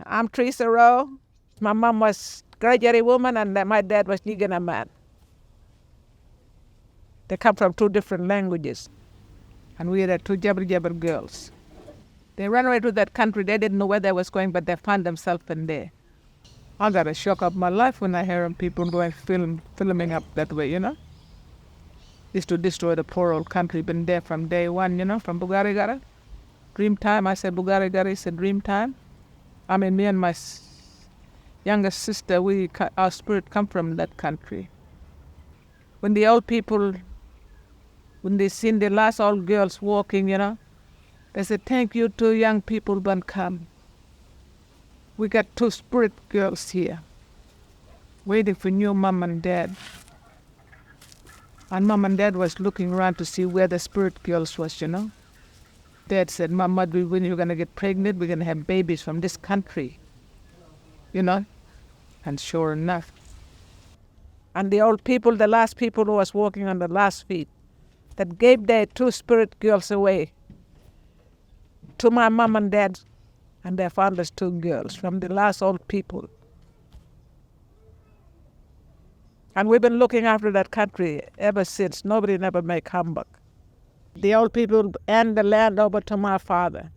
I'm Teresa Roe. My mom was graduate woman and my dad was Nigana man. They come from two different languages. And we are two Jabber girls. They ran away to that country. They didn't know where they was going, but they found themselves in there. I got a shock of my life when I hear people going filming up that way, Is to destroy the poor old country. Been there from day one, from Goolarabooloo. Dream time. I said Goolarabooloo is a dream time. I mean, me and my youngest sister, our spirit come from that country. When the old people, when they seen the last old girls walking, they said, thank you two young people, but come. We got two spirit girls here, waiting for new mom and dad. And mom and dad was looking around to see where the spirit girls was, Dad said, Mama, when you're going to get pregnant, we're going to have babies from this country, And sure enough. And the old people, the last people who was walking on the last feet, that gave their two spirit girls away to my mom and dad, and they found us two girls from the last old people. And we've been looking after that country ever since. Nobody never make humbug. The old people hand the land over to my father.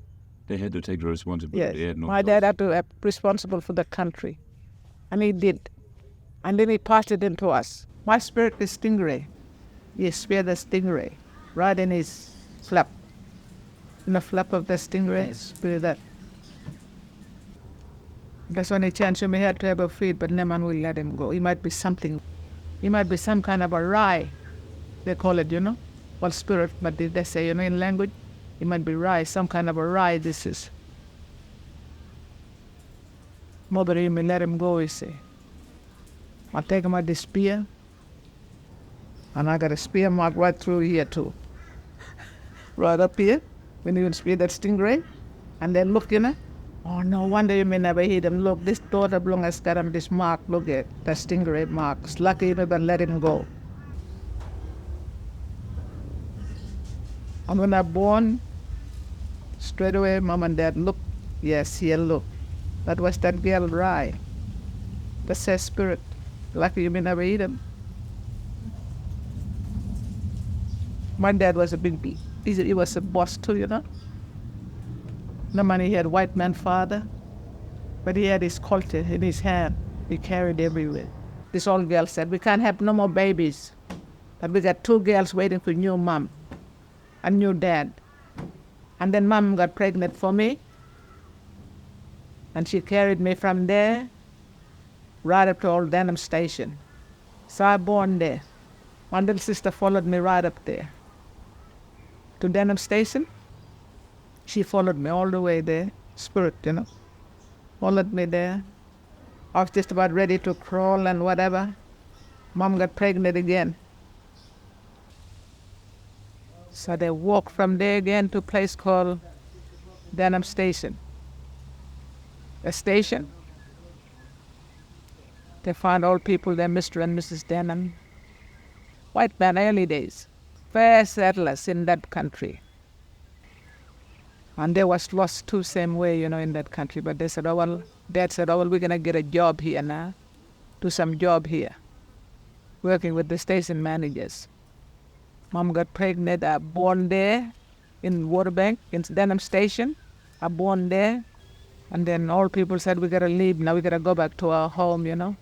They had to take the responsibility. Yes, my dad had to be responsible for the country. And he did. And then he passed it into us. My spirit is stingray. He speared the stingray right in his flap. In the flap of the stingray, spear that. That's when he chance you may have to have a feed, but no man will let him go. He might be something. He might be some kind of a rye, they call it, Well, spirit, but they say, in language, it might be rye, some kind of a rye this is. Nobody may let him go, he say. I'll take him at the spear, and I got a spear mark right through here too. Right up here, when you spear that stingray, and then look, Oh, no wonder you may never hit him. Look, this daughter belong has got him this mark. Look at the stingray mark. It's lucky you never let him go. And when I born, straight away, mom and dad look. Yes, here, look. That was that girl, Rye. That's her spirit. Lucky you may never eat him. My dad was a big beat. He was a boss too, No money, he had white man father, but he had his culture in his hand. He carried everywhere. This old girl said, we can't have no more babies, but we got two girls waiting for new mom and new dad. And then mom got pregnant for me, and she carried me from there right up to Old Denham Station. So I born there. My little sister followed me right up there to Denham Station. She followed me all the way there, spirit, followed me there. I was just about ready to crawl and whatever. Mom got pregnant again. So they walked from there again to a place called Denham Station. A station. They found old people there, Mr. and Mrs. Denham. White man, early days. First settlers in that country. And they was lost too, same way, in that country. But they said, Dad said, we're going to get a job here now. Do some job here. Working with the station managers. Mom got pregnant, I born there in Waterbank, in Denham Station. I born there. And then all people said, we got to leave now. We got to go back to our home,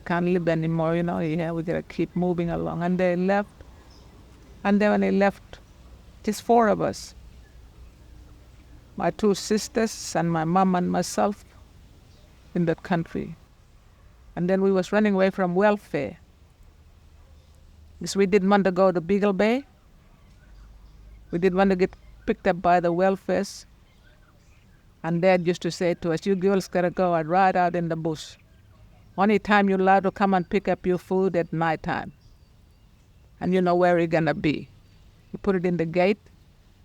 Can't live anymore, Yeah, we got to keep moving along. And they left. And then when they left, just four of us. My two sisters and my mom and myself in that country. And then we was running away from welfare. Because we didn't want to go to Beagle Bay. We didn't want to get picked up by the welfares. And Dad used to say to us, you girls gotta go out right out in the bush. Only time you're allowed to come and pick up your food at night time. And you know where you're gonna be. You put it in the gate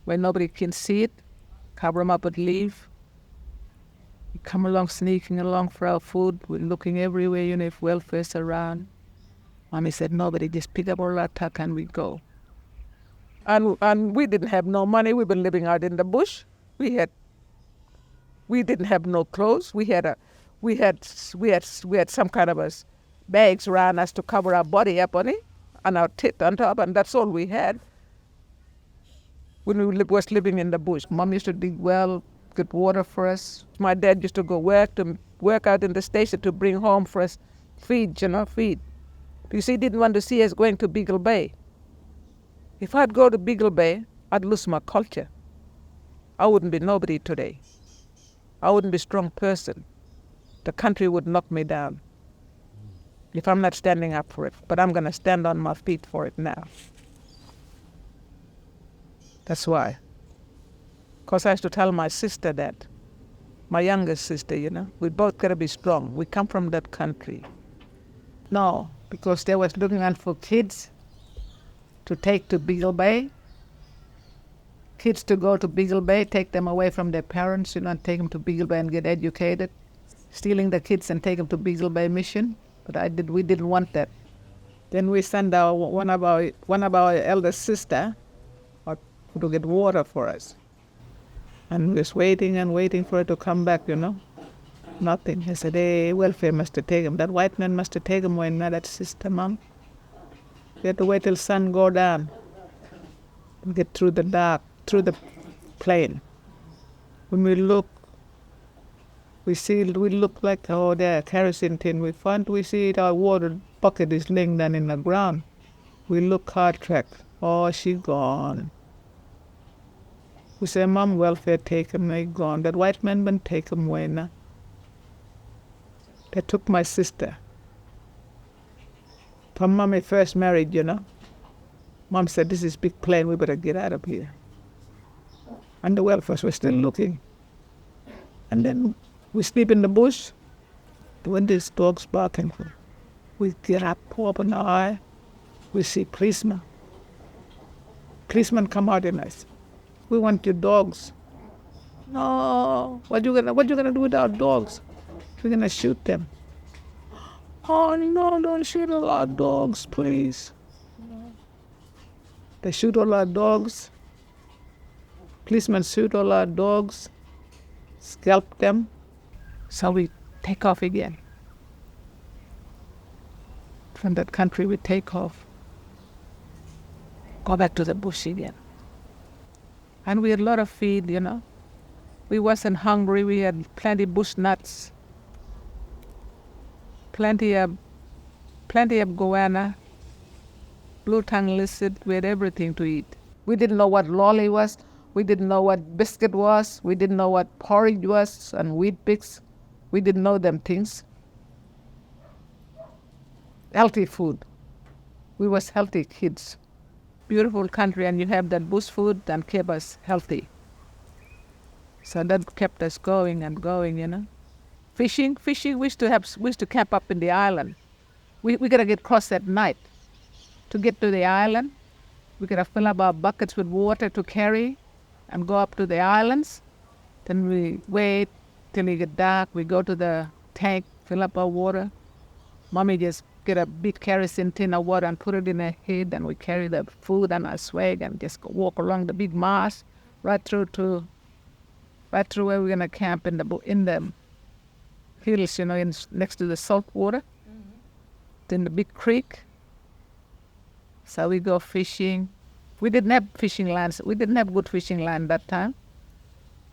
where nobody can see it. Cover them up with leaf. We come along, sneaking along for our food. We're looking everywhere, if welfare's around. Mommy said, nobody, just pick up all our tuck and we go. And we didn't have no money. We've been living out in the bush. We had We didn't have no clothes. We had some kind of bags around us to cover our body up on it, and our teeth on top, and that's all we had. When we was living in the bush, Mom used to dig well, get water for us. My dad used to go work out in the station to bring home for us feed. Because he didn't want to see us going to Beagle Bay. If I'd go to Beagle Bay, I'd lose my culture. I wouldn't be nobody today. I wouldn't be a strong person. The country would knock me down if I'm not standing up for it. But I'm going to stand on my feet for it now. That's why. Because I used to tell my sister that, my youngest sister, we both got to be strong. We come from that country. No, because they was looking out for kids to take to Beagle Bay. Kids to go to Beagle Bay, take them away from their parents, and take them to Beagle Bay and get educated. Stealing the kids and take them to Beagle Bay mission. But we didn't want that. Then we sent one of our elder sister to get water for us. And we was waiting and waiting for her to come back, Nothing. He said, hey, welfare must have taken him. That white man must have taken him when that sister, Mom. We had to wait till sun go down and get through the dark, through the plain. When we look, we look like, there, kerosene tin. We see our water bucket is laying down in the ground. We look hard tracked. Oh, she gone. We say, Mom, welfare take him, they gone. That white man been take him away now. They took my sister. From Mommy first married, Mom said, this is big plane, we better get out of here. And the welfares were still looking. And then we sleep in the bush. When these dogs barking, we get up, open our eye, we see policemen. Policemen come out in us. We want your dogs. No, what you gonna do with our dogs? We're gonna shoot them. Oh no, don't shoot all our dogs, please. No. They shoot all our dogs. Policemen shoot all our dogs, scalp them. So we take off again. From that country we take off. Go back to the bush again. And we had a lot of feed, We wasn't hungry. We had plenty bush nuts, plenty of goanna, blue-tongue lizard. We had everything to eat. We didn't know what lolly was. We didn't know what biscuit was. We didn't know what porridge was and wheat picks. We didn't know them things. Healthy food. We was healthy kids. Beautiful country, and you have that bush food that kept us healthy. So that kept us going and going, Fishing, we used to camp up in the island. We gotta get across at night. To get to the island, we gotta fill up our buckets with water to carry and go up to the islands. Then we wait till it get dark. We go to the tank, fill up our water. Mommy just get a big kerosene tin of water and put it in her head, and we carry the food and our swag and just walk along the big marsh right through where we're gonna camp in the hills, next to the salt water, in the big creek. So we go fishing. We didn't have fishing lines. We didn't have good fishing line that time.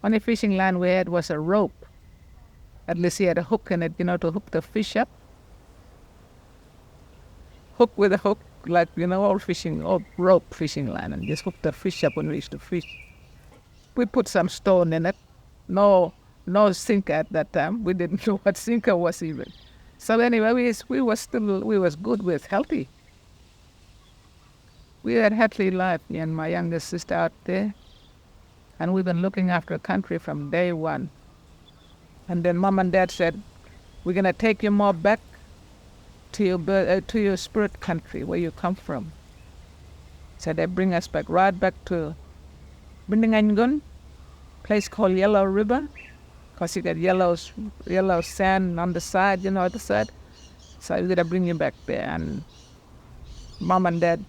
Only fishing line we had was a rope. At least he had a hook in it, to hook the fish up. Hook with a hook, like, old rope fishing line, and just hook the fish up when we used to fish. We put some stone in it. No sinker at that time. We didn't know what sinker was even. So anyway, we was good with healthy. We had healthy life, me and my youngest sister out there. And we've been looking after the country from day one. And then Mom and Dad said, we're gonna take you more back to your spirit country, where you come from. So they bring us right back to Bindingangun, place called Yellow River, because you got yellow sand on the side, other side. So we're gonna bring you back there. And Mom and Dad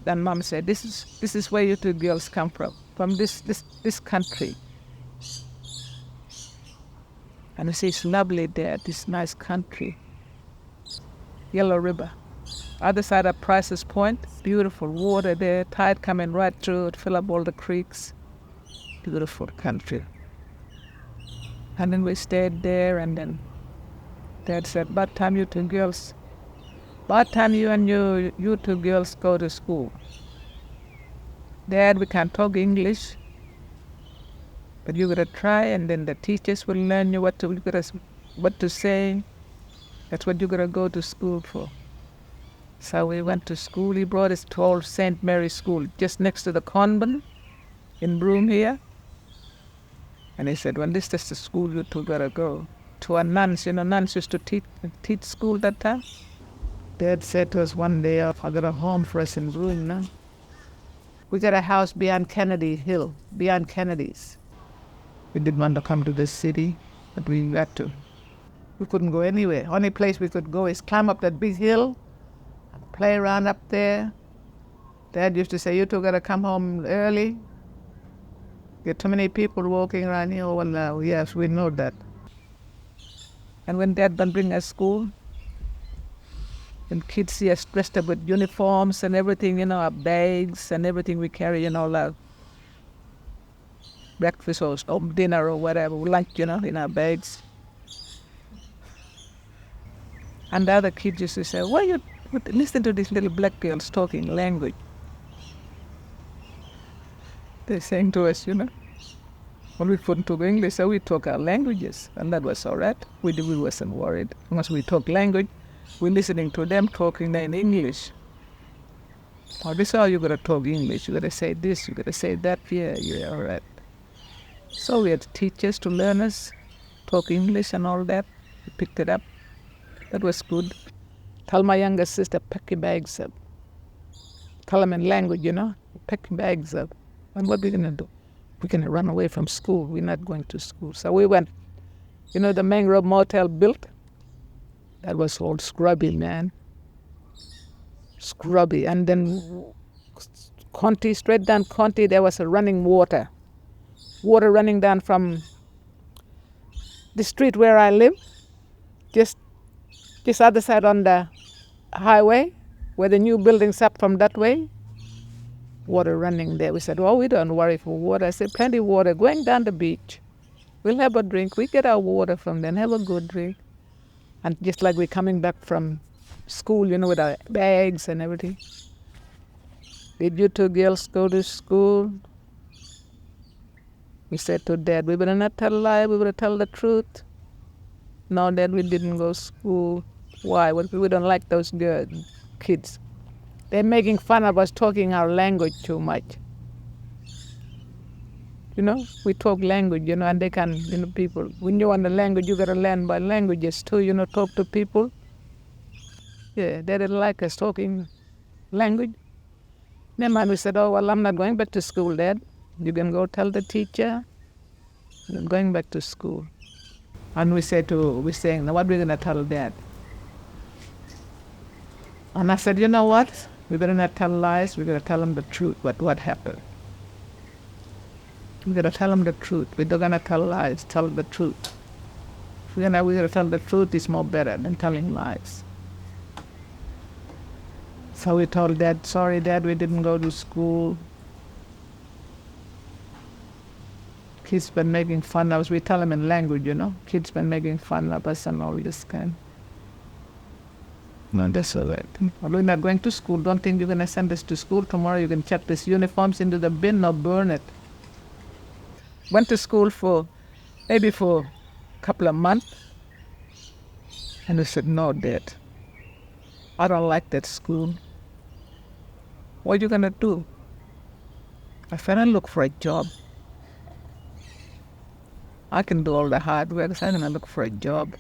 and Mom said, this is where you two girls come from this country. And we say it's lovely there, this nice country. Yellow River. Other side of Price's Point, beautiful water there, tide coming right through it, fill up all the creeks. Beautiful country. And then we stayed there, and then Dad said, about time you two girls and you two girls go to school. Dad, we can't talk English, but you gotta try, and then the teachers will learn you what to say. That's what you gotta go to school for. So we went to school. He brought us to old St. Mary's School, just next to the convent in Broome here. And he said, well, this is the school you two gotta go. To our nuns, nuns used to teach school that time. Dad said to us one day, I got a home for us in Broome now. We got a house beyond Kennedy Hill, beyond Kennedy's. We didn't want to come to this city, but we had to. We couldn't go anywhere. Only place we could go is climb up that big hill and play around up there. Dad used to say, you two gotta come home early. Get too many people walking around here. Well, yes, we know that. And when Dad done bring us school, and kids see us dressed up with uniforms and everything, our bags and everything we carry, our breakfast or dinner or whatever, lunch, in our bags. And the other kids used to say, why you listen to these little black girls talking language? They're saying to us, well, we couldn't talk English, so we talk our languages, and that was all right. We wasn't worried. Once we talk language, we're listening to them talking in English. Oh, this is how you gotta talk English. You gotta say this, you gotta say that. Yeah, all right. So we had teachers to learn us talk English and all that. We picked it up. That was good. Tell my younger sister, pack your bags up. Tell them in language, pack your bags up. And what are we gonna do? We're gonna run away from school. We're not going to school. So we went, the Mangrove Motel built. That was all scrubby, man. Scrubby. And then Conti, straight down Conti, there was a running water. Water running down from the street where I live, just other side on the highway, where the new building's up from that way. Water running there. We said, oh, we don't worry for water. I said, plenty of water going down the beach. We'll have a drink. We get our water from there and have a good drink. And just like we're coming back from school, with our bags and everything. Did you two girls go to school? We said to Dad, we better not tell a lie, we better tell the truth. No, Dad, we didn't go to school. Why? We don't like those kids. They're making fun of us talking our language too much. We talk language, and they can, people. When you want the language, you got to learn by languages too, talk to people. Yeah, they didn't like us talking language. Then man, we said, oh, well, I'm not going back to school, Dad. You can go tell the teacher. I'm going back to school. And we're saying, now what are we going to tell Dad? And I said, you know what? We better not tell lies. We got to tell him the truth, what happened. We got to tell him the truth. We're not going to tell lies, tell the truth. We got to tell the truth is more better than telling lies. So we told Dad, sorry, Dad, we didn't go to school. Kids been making fun of us. We tell them in language, Kids been making fun of us and all this kind. No, that's all right. We're not going to school. Don't think you're going to send us to school tomorrow. You can chuck these uniforms into the bin or burn it. Went to school maybe for a couple of months. And we said, no, Dad, I don't like that school. What are you going to do? I said, I'll look for a job. I can do all the hard work, so I'm going to look for a job.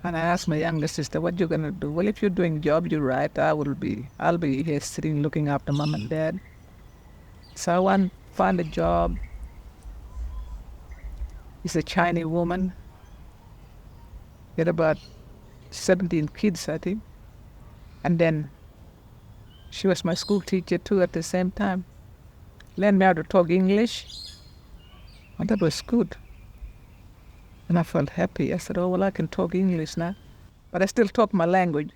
And I asked my younger sister, what you going to do? Well, if you're doing job, you're right. I'll be here sitting looking after Mom and Dad. So I went find a job. It's a Chinese woman. She had about 17 kids, I think. And then she was my school teacher too at the same time. Learned me how to talk English. And that was good. And I felt happy. I said, oh, well, I can talk English now. But I still talk my language.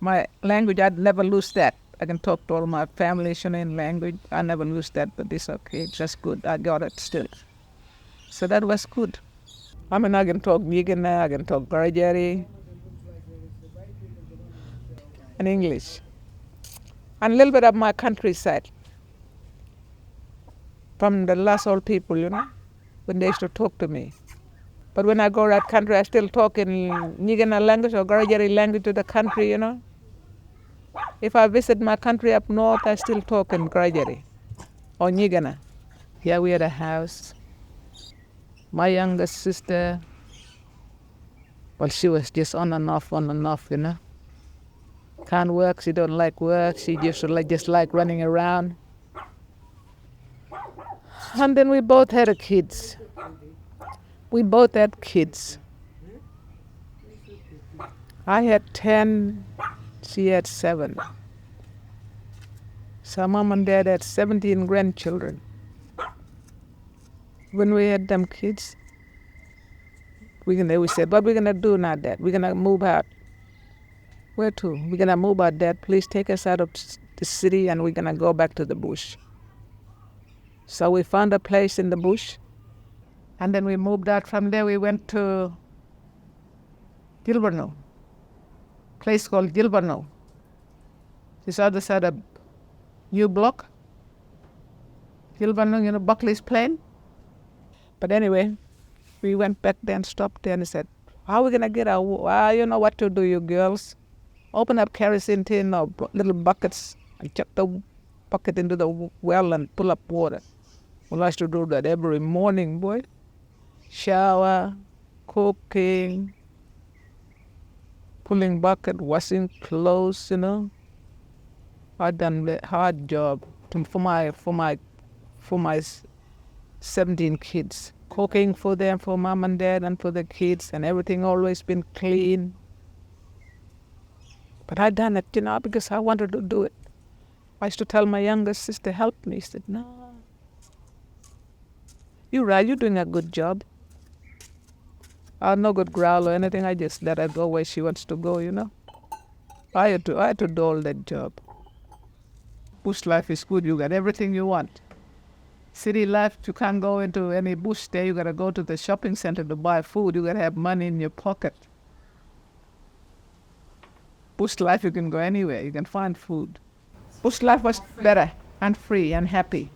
My language, I'd never lose that. I can talk to all my family in language. I never lose that, but it's okay. It's just good. I got it still. So that was good. I mean, I can talk Yigana, I can talk Garajari, and English. And a little bit of my countryside. From the last old people, when they used to talk to me. But when I go to that country, I still talk in Nyigana language or Garajari language to the country, If I visit my country up north, I still talk in Garajari or Nyigana. Yeah, we had a house. My youngest sister, well, she was just on and off, Can't work, she don't like work, she just like running around. And then we both had kids. I had 10, she had 7. So mom and dad had 17 grandchildren. When we had them kids, we said, what we're gonna do now, Dad? We're gonna move out. Where to? We're gonna move out, Dad. Please take us out of the city and we're gonna go back to the bush. So we found a place in the bush. And then we moved out from there. We went to Gilberno, place called Gilberno. This other side of New Block. Gilberno, Buckley's Plain. But anyway, we went back there and stopped there and said, how are we going to get our, you know what to do, you girls. Open up kerosene tin or little buckets and chuck the bucket into the well and pull up water. Well, I used to do that every morning, boy. Shower, cooking, pulling bucket, washing clothes, I done the hard job for my 17 kids. Cooking for them, for mom and dad and for the kids, and everything always been clean. But I done it, because I wanted to do it. I used to tell my youngest sister, help me. She said, no. You're right, you're doing a good job. I'm no good growl or anything, I just let her go where she wants to go, I had to do all that job. Bush life is good, you got everything you want. City life, you can't go into any bush there, you gotta go to the shopping center to buy food, you gotta have money in your pocket. Bush life, you can go anywhere, you can find food. Bush life was better and free and happy.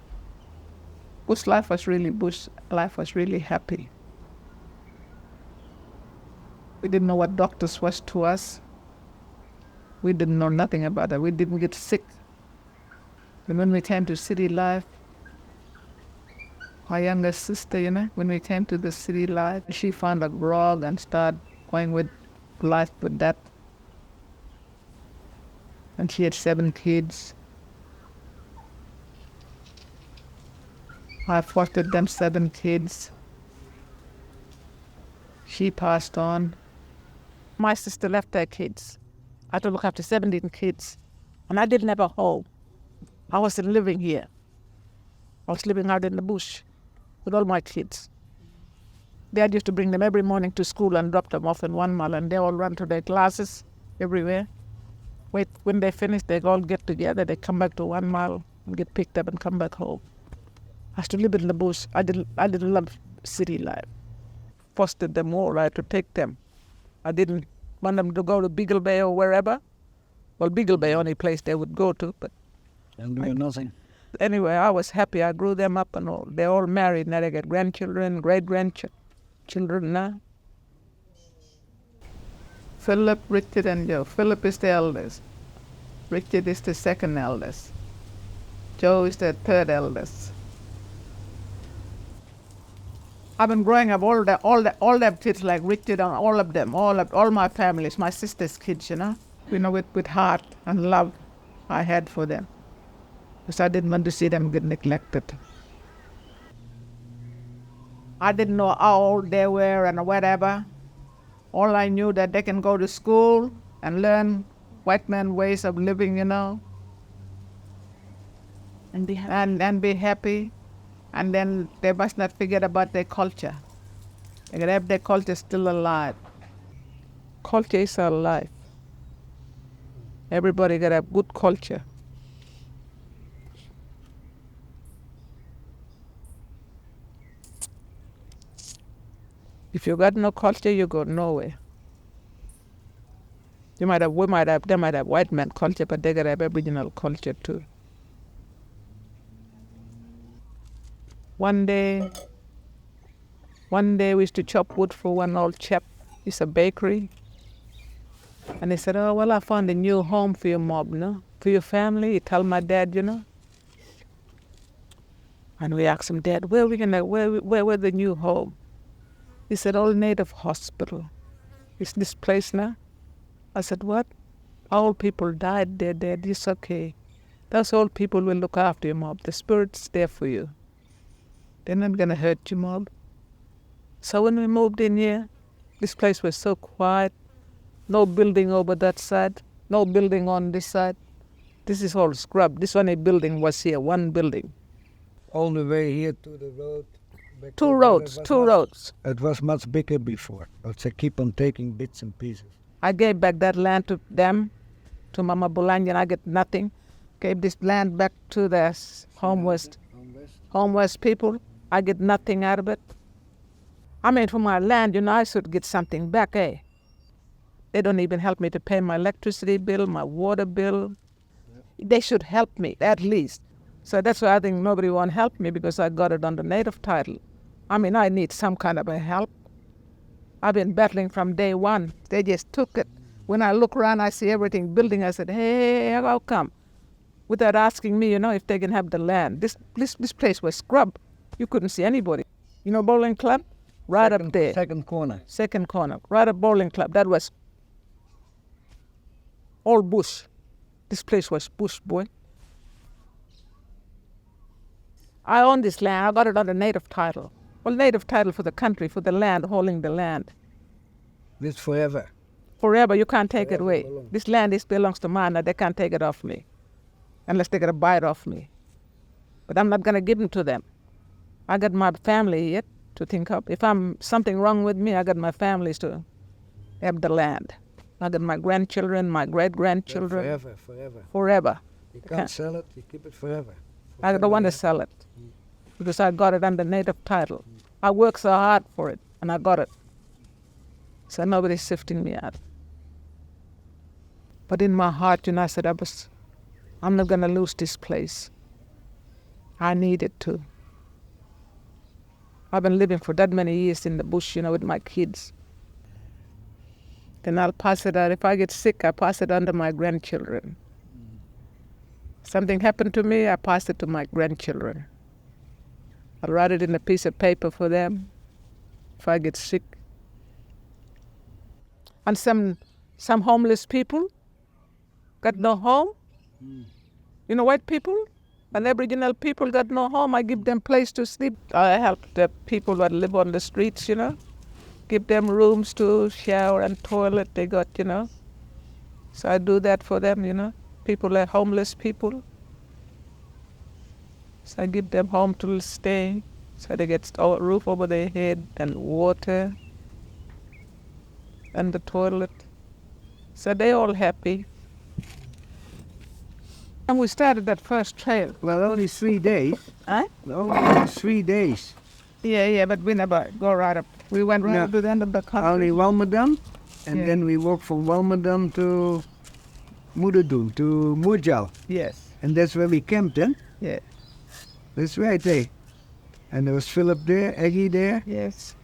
Bush life was really happy. We didn't know what doctors was to us. We didn't know nothing about it. We didn't get sick. And when we came to city life, my youngest sister, when we came to the city life, she found a grog and started going with life with that. And she had 7 kids. I fostered them 7 kids. She passed on. My sister left her kids. I had to look after 17 kids. And I didn't have a home. I wasn't living here. I was living out in the bush with all my kids. Dad used to bring them every morning to school and drop them off in 1 mile, and they all run to their classes everywhere. When they finish, they all get together. They come back to 1 mile and get picked up and come back home. I used to live in the bush. I didn't love city life. Fostered them all. I had to take them. I didn't want them to go to Beagle Bay or wherever. Well, Beagle Bay only place they would go to, but nothing. Anyway, I was happy. I grew them up and all. They're all married now. They got grandchildren, great-grandchildren now. Philip, Richard, and Joe. Philip is the eldest. Richard is the second eldest. Joe is the third eldest. I've been growing up all them kids like Richard and all my families, my sister's kids, with heart and love I had for them. Because I didn't want to see them get neglected. I didn't know how old they were and whatever. All I knew that they can go to school and learn white man ways of living, And be happy. And be happy. And then they must not forget about their culture. They gotta have their culture still alive. Culture is alive. Everybody gotta have good culture. If you got no culture, you go nowhere. They might have white man culture, but they gotta have Aboriginal culture too. One day we used to chop wood for one old chap. It's a bakery. And he said, oh, well, I found a new home for your mob, no? For your family. He told my dad, you know. And we asked him, Dad, where the new home? He said, Old Native Hospital. It's this place now. I said, what? Old people died, they're dead. It's okay. Those old people will look after your mob. The spirit's there for you. They're not going to hurt you, mob. So when we moved in here, this place was so quiet. No building over that side. No building on this side. This is all scrub. This only building was here, one building. All the way here to the road. Two roads. It was much bigger before, but they keep on taking bits and pieces. I gave back that land to them, to Mama Bulanya, and I get nothing. Gave this land back to the homeless people. I get nothing out of it. I mean, for my land, you know, I should get something back, eh? They don't even help me to pay my electricity bill, my water bill. They should help me, at least. So that's why I think nobody won't help me, because I got it under native title. I mean, I need some kind of a help. I've been battling from day one. They just took it. When I look around, I see everything building. I said, hey, how come? Without asking me, you know, if they can have the land. This place was scrub. You couldn't see anybody. You know, bowling club? Right up there. Second corner. Second corner. Right up bowling club. That was all bush. This place was bush, boy. I own this land. I got it under native title. Well, native title for the country, for the land, holding the land. This forever. Forever, you can't take it away. This land belongs to mine, now they can't take it off me. Unless they're going to buy it off me. But I'm not going to give them to them. I got my family yet to think of. If I'm something wrong with me, I got my families to have the land. I got my grandchildren, my great-grandchildren. Yeah, forever. Forever. You can't sell it, you keep it forever. I don't want to sell it because I got it under native title. I worked so hard for it, and I got it. So nobody's sifting me out. But in my heart, you know, I said, I'm not going to lose this place. I need it too. I've been living for that many years in the bush, you know, with my kids. Then I'll pass it out. If I get sick, I pass it on to my grandchildren. Something happened to me, I pass it to my grandchildren. I'll write it in a piece of paper for them if I get sick. And some homeless people got no home. You know, white people and Aboriginal people got no home. I give them place to sleep. I help the people that live on the streets, you know. Give them rooms to shower and toilet they got, you know. So I do that for them, you know. People like homeless people. So I give them home to stay. So they get a roof over their head and water and the toilet. So they all happy. And we started that first trail. Well, only 3 days. Huh? Only 3 days. Yeah, but we never go right up. We went right up to the end of the country. Only Walmadam, and then we walked from Walmadam to Moederdun, to Moerjal. Yes. And that's where we camped, then. Yeah. That's right there. And there was Philip there, Aggie there. Yes.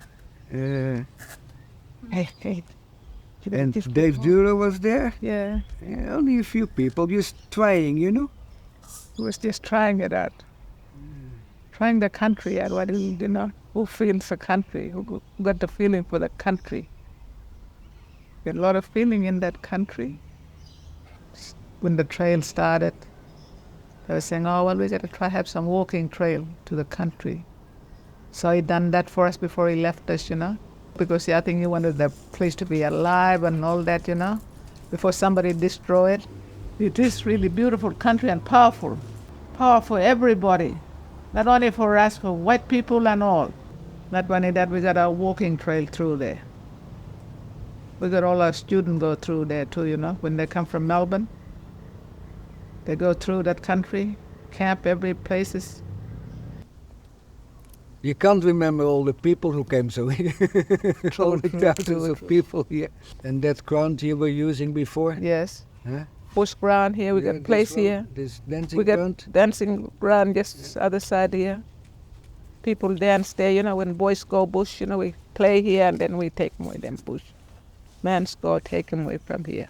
Hey. And Just Dave Dura was there. Yeah. Only a few people, just trying, you know. We was just trying it out. Trying the country out. What you know? Who feels the country? Who got the feeling for the country? Got a lot of feeling in that country. When the trail started, they were saying, oh, well, we got to try have some walking trail to the country. So he done that for us before he left us, you know, because I think he wanted the place to be alive and all that, you know, before somebody destroy it. It is really beautiful country and powerful for everybody, not only for us, for white people and all. Not only that, we got our walking trail through there. We got all our students go through there too, you know. When they come from Melbourne, they go through that country, camp every places. You can't remember all the people who came, so all the thousands of people here. And that ground you were using before? Yes. Huh? Bush ground here, we got place here. This dancing We got ground? dancing ground just other side here. People dance there, you know, when boys go bush, you know, we play here and then we take them away them bush. Man's go take them away from here.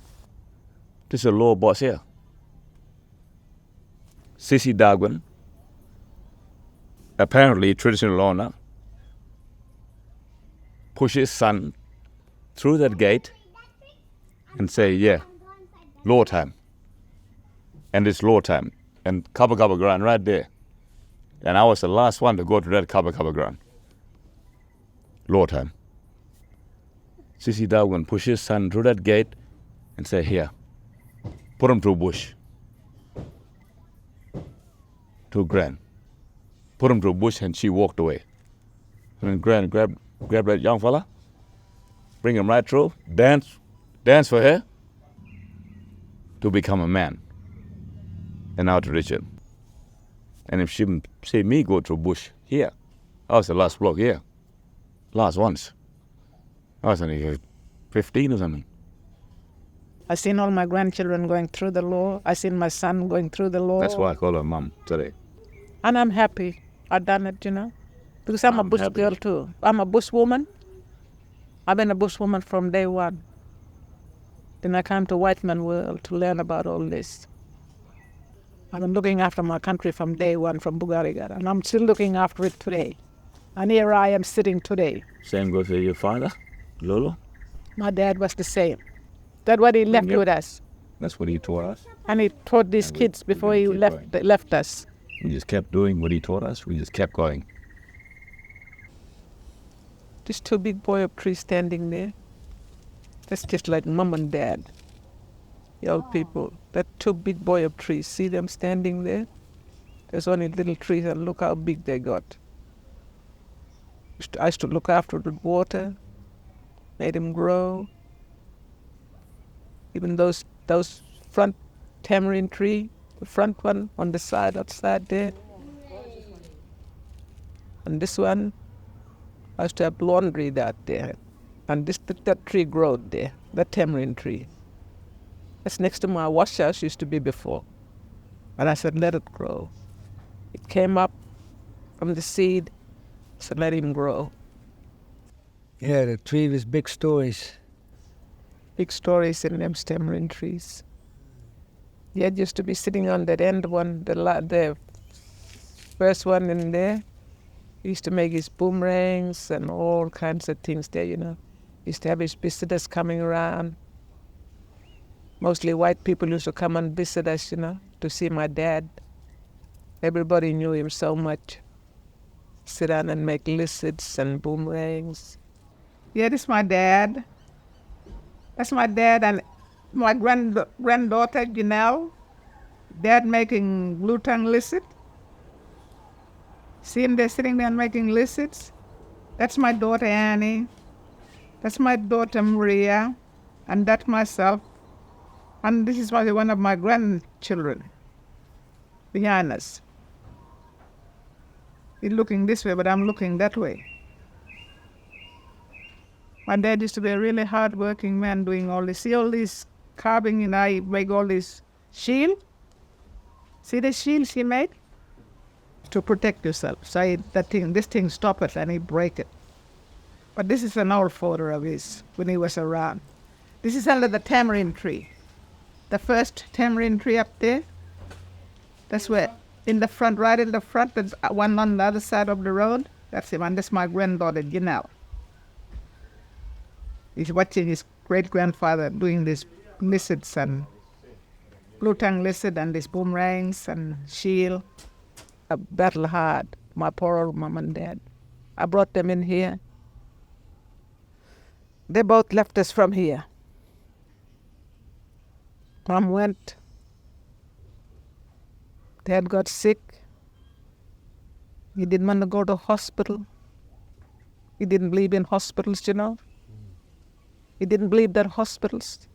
This is a law boss here. Sissy Dagwan, apparently traditional owner, push his son through that gate and say, yeah, law time. And it's law time. And Kaba Kaba ground right there. And I was the last one to go to that Kaba Kaba ground. Law time. Sissy Dagwan push his son through that gate and say, here, put him through bush. To Gran. Put him through bush and she walked away. And then Gran grabbed that young fella, bring him right through, dance for her to become a man. And now tradition. And if she see me go through bush here, I was the last block here. Last ones. I was only 15 or something. I seen all my grandchildren going through the law. I seen my son going through the law. That's why I call her mom today. And I'm happy I done it, you know. Because I'm a bush happy. girl too. I'm a bush woman. I've been a bush woman from day one. Then I came to white man world to learn about all this. I've been looking after my country from day one, from Bugarigara, and I'm still looking after it today. And here I am sitting today. Same goes for your father, Lolo. My dad was the same. That's what he left Yep. with us. That's what he taught us. And he taught these And kids we before he keep left us. We just kept doing what he taught us. We just kept going. These two big boy of trees standing there. That's just like mom and dad. The old people. That two big boy of trees. See them standing there? There's only little trees and look how big they got. I used to look after the water, made them grow. Even those front tamarind tree, the front one on the side outside there. And this one, I used to have laundry out there. And that tree growed there, that tamarind tree. That's next to my wash house used to be before. And I said, let it grow. It came up from the seed, so let him grow. Yeah, the tree with big stories. Big stories in them tamarind trees. Dad used to be sitting on that end one, the first one in there. He used to make his boomerangs and all kinds of things there, you know. He used to have his visitors coming around. Mostly white people used to come and visit us, you know, to see my dad. Everybody knew him so much. Sit down and make lizards and boomerangs. Yeah, this is my dad. That's my dad and my granddaughter, Janelle. Dad making blue tongue lizard. See him there sitting there and making lizards. That's my daughter, Annie. That's my daughter, Maria. And that's myself. And this is one of my grandchildren behind us. He's looking this way, but I'm looking that way. My dad used to be a really hard-working man doing all this. See all this carving, and I make all this shield. See the shields he made? To protect yourself. So this thing stop it and he break it. But this is an old photo of his when he was around. This is under the tamarind tree. The first tamarind tree up there. That's where, in the front, right in the front, there's one on the other side of the road. That's him, and that's my granddaughter, Janelle. He's watching his great-grandfather doing these lizards and blue-tongue lizard and these boomerangs and shield. I battle hard, my poor old mom and dad. I brought them in here. They both left us from here. Mom went. Dad got sick. He didn't want to go to hospital. He didn't believe in hospitals, you know. He didn't believe that hospitals.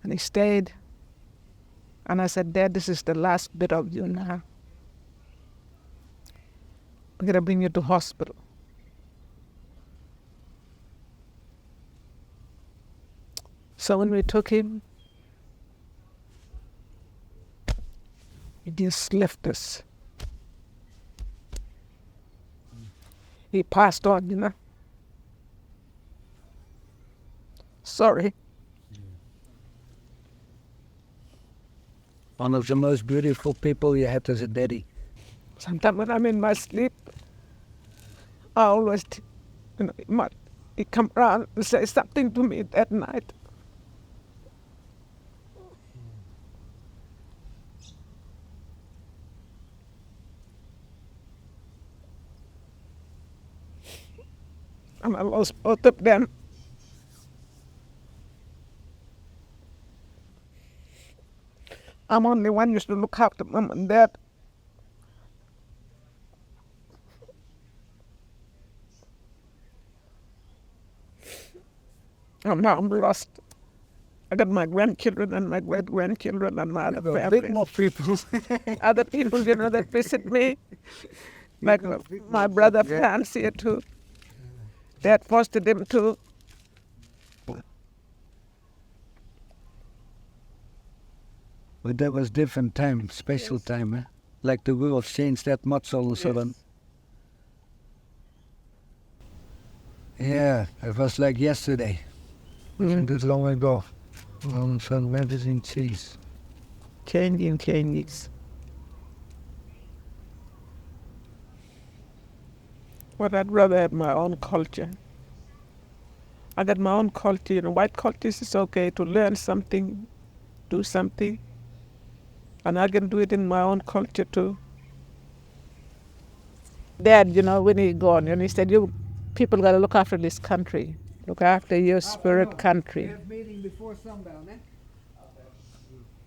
And he stayed. And I said, Dad, this is the last bit of you now. We're going to bring you to hospital. So when we took him, he just left us. He passed on, you know. Sorry. One of the most beautiful people you had as a daddy. Sometimes when I'm in my sleep, I always, he come around and say something to me that night. And I lost both of them. I'm only one used to look after mom and dad. And now I'm lost. I got my grandchildren and my great-grandchildren and my other family. More people. Other people, you know, that visit me. Like my brother Franz here too. Dad fostered him too. But that was different time, special time, eh? Like the world changed that much all of a sudden. Yeah, it was like yesterday. Wasn't it long ago? On some magazine cheese. Changes. But I'd rather have my own culture. I got my own culture. You know, white culture is okay to learn something, do something. And I can do it in my own culture too. Dad, you know, when he gone, he said, you people got to look after this country. Look after your spirit country. We have meeting before sundown, eh?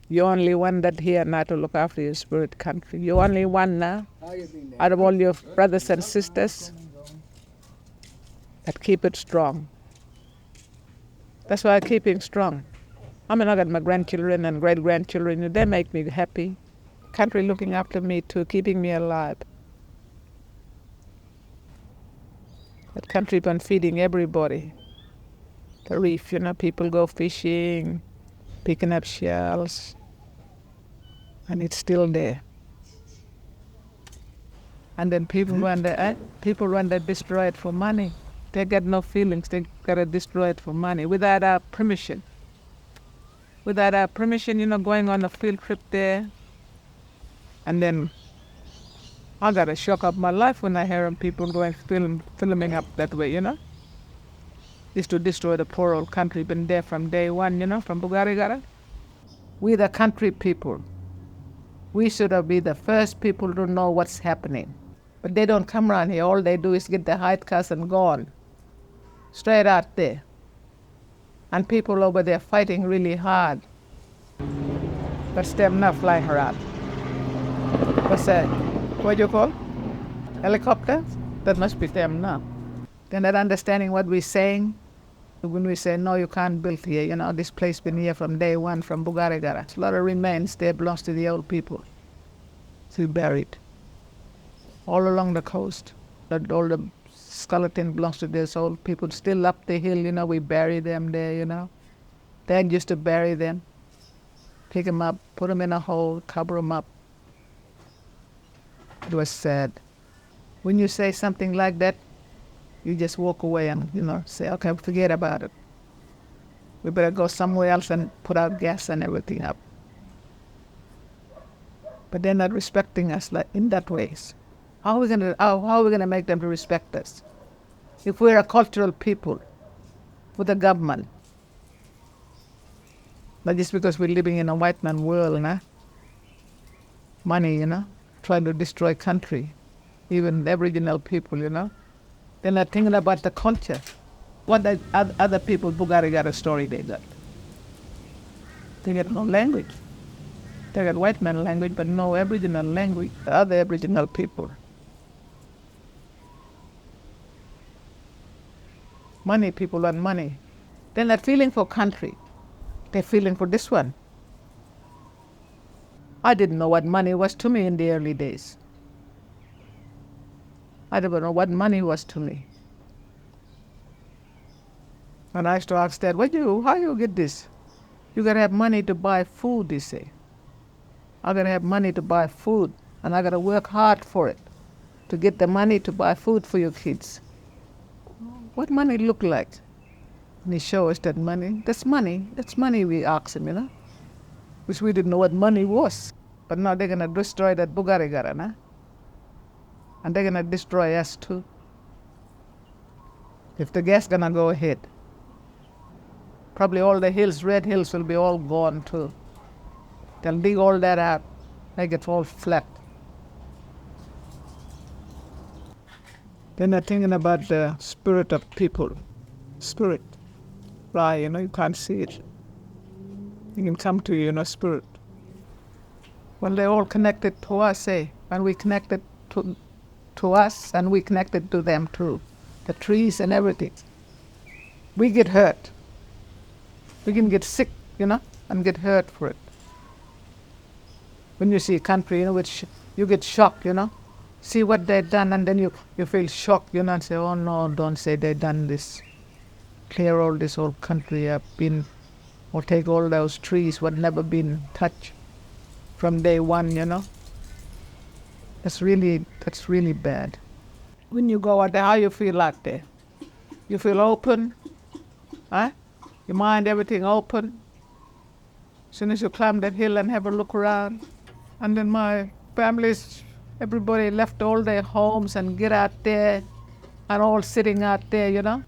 You're only one that here now to look after your spirit country. You're only one now How you been there? out of all your brothers and sisters that keep it strong. That's why I keep it strong. I mean, I got my grandchildren and great-grandchildren. They make me happy. Country looking after me too, keeping me alive. That country been feeding everybody. The reef, you know, people go fishing, picking up shells, and it's still there. And then people when they destroy it for money. They get no feelings. They gotta destroy it for money without our permission. Without our permission, you know, going on a field trip there. And then I got a shock of my life when I hear people going filming up that way, you know. Is to destroy the poor old country, been there from day one, you know, from Bugarigara. We the country people. We should have been the first people to know what's happening. But they don't come around here. All they do is get the hide cars and gone. Straight out there. And people over there fighting really hard. But them not flying around. What's that? What do you call? Helicopters? That must be them now. They're not understanding what we're saying. When we say, no, you can't build here, you know, this place been here from day one, from Bugarigara. A lot of remains there belongs to the old people. To be buried. All along the coast. All the skeleton belongs to these old people. Still up the hill, you know, we bury them there, you know. Dad used to bury them. Pick them up, put them in a hole, cover them up. It was sad. When you say something like that, you just walk away and, you know, say, okay, forget about it. We better go somewhere else and put out gas and everything up. But they're not respecting us like in that ways. How are we gonna make them to respect us? If we're a cultural people with a government, not just because we're living in a white man world, nah? Money, you know, trying to destroy country, even Aboriginal people, you know. They're not thinking about the culture. What the other people, Bugari got a story they got. They got no language. They got white man language, but no Aboriginal language, the other Aboriginal people. Money, people want money. They're not feeling for country. They're feeling for this one. I didn't know what money was to me in the early days. I didn't know what money was to me. And I used to ask Dad, how you get this? You gotta have money to buy food, they say. I gotta have money to buy food, and I gotta work hard for it, to get the money to buy food for your kids. What money look like? And he showed us that money. That's money, we asked him, which we didn't know what money was. But now they're gonna destroy that Bugarigara, and they're gonna destroy us too. If the gas gonna go ahead. Probably all the hills, red hills, will be all gone too. They'll dig all that out, make it all flat. Then they're thinking about the spirit of people. Spirit. Right, you can't see it. It can come to you, spirit. Well, they're all connected to us, and we connected to us, and we connected to them too. The trees and everything. We get hurt. We can get sick, and get hurt for it. When you see a country, which you get shocked, see what they've done, and then you feel shocked, and say, oh no, don't say they've done this. Clear all this whole country up, or take all those trees what never been touched from day one, That's really bad. When you go out there, how you feel out there? You feel open, huh? Your mind, everything open. As soon as you climb that hill and have a look around, and then my families, everybody left all their homes and get out there, and all sitting out there,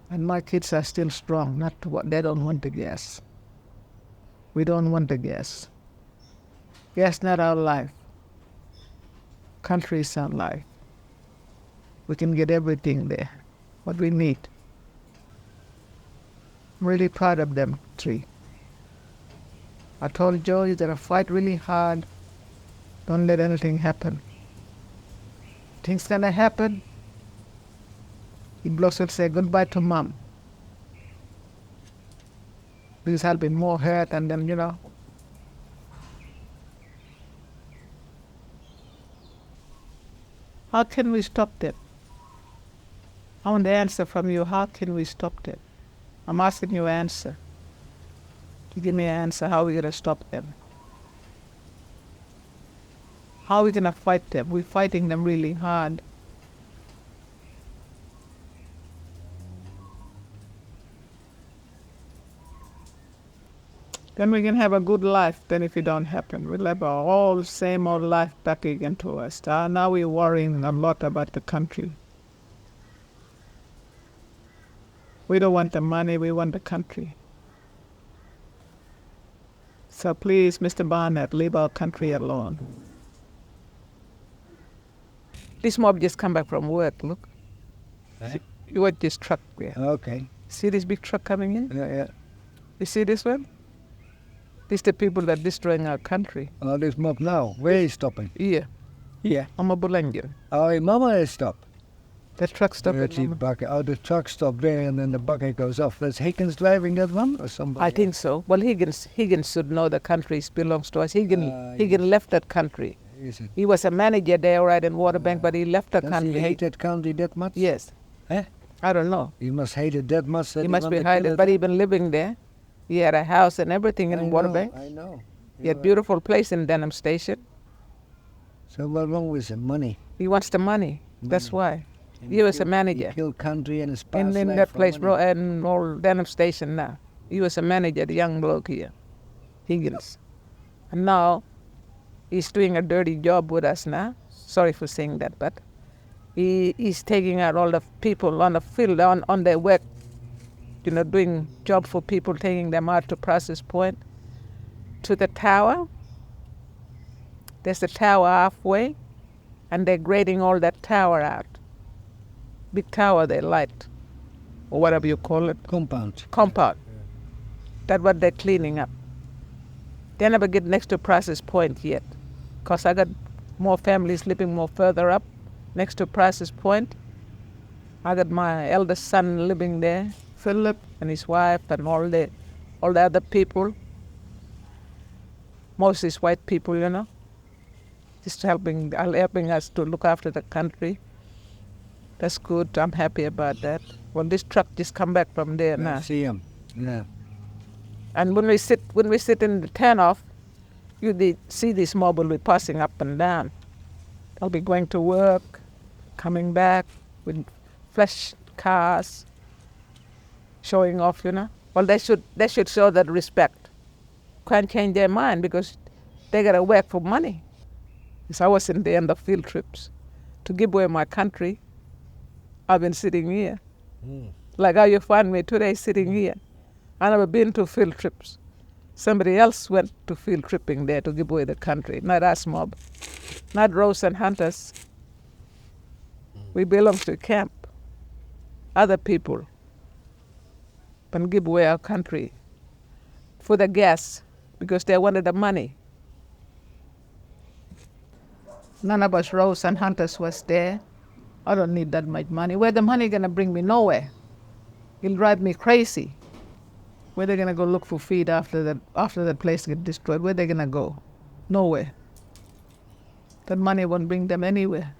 And my kids are still strong. They don't want the gas. We don't want the gas. Gas not our life. Country is our life. We can get everything there, what we need. I'm really proud of them three. I told Joe, you gotta fight really hard. Don't let anything happen. Things gonna happen. He blocks will say goodbye to Mom. Because I'll be more hurt, and then, How can we stop them? I want the answer from you. How can we stop them? I'm asking you an answer. You give me an answer. How are we going to stop them? How are we going to fight them? We're fighting them really hard. Then we can have a good life. Then if it don't happen, we'll have our whole same old life back again to us. Now we're worrying a lot about the country. We don't want the money, we want the country. So please, Mr. Barnett, leave our country alone. This mob just come back from work, look. Hey? You watch this truck there. Okay. See this big truck coming in? Yeah. You see this one? These the people that are destroying our country. Oh, this mob now. Where is stopping? Here. Here. I'm a Bulanga. Oh, Mama is stopped. That truck stopped. The truck stopped there, and then the bucket goes off. That's Higgins driving that one, or somebody? I think so. Well, Higgins should know the country belongs to us. Higgins left that country. Is it? He was a manager there, right, in Waterbank, but he left the country. Does he hate that county that much? Yes. Eh? I don't know. He must hate it that much. He must be hated, but he been living there. He had a house and everything in Waterbank. I know. He had a beautiful place in Denham Station. So what's wrong with the money? He wants the money. That's why. He was a manager. He killed country and his past in that place, bro, and all Denham Station now. He was a manager, the young bloke here, Higgins. And now he's doing a dirty job with us now. Sorry for saying that, but he's taking out all the people on the field, on their work, doing job for people, taking them out to Process Point, to the tower. There's the tower halfway, and they're grading all that tower out. Big tower they light, or whatever you call it. Compound. That's what they're cleaning up. They never get next to Process Point yet, because I got more families living more further up, next to Process Point. I got my eldest son living there, Philip, and his wife, and all the other people. Most is white people, you know, just helping us to look after the country. That's good. I'm happy about that. Well, this truck just come back from there now. I see him. Yeah. And when we sit in the turnoff, you see this mob will be passing up and down. They'll be going to work, coming back with flash cars, showing off, you know. Well, they should show that respect. Can't change their mind because they gotta work for money. Because I was in the end of field trips to give away my country. I've been sitting here. Like how you find me today sitting here. I never been to field trips. Somebody else went to field tripping there to give away the country, not us mob, not Rose and Hunters. We belong to camp, other people, and give away our country for the gas because they wanted the money. None of us Rose and Hunters was there. I don't need that much money. Where the money gonna bring me? Nowhere. It'll drive me crazy. Where they gonna go look for feed after that place get destroyed? Where they gonna go? Nowhere. That money won't bring them anywhere.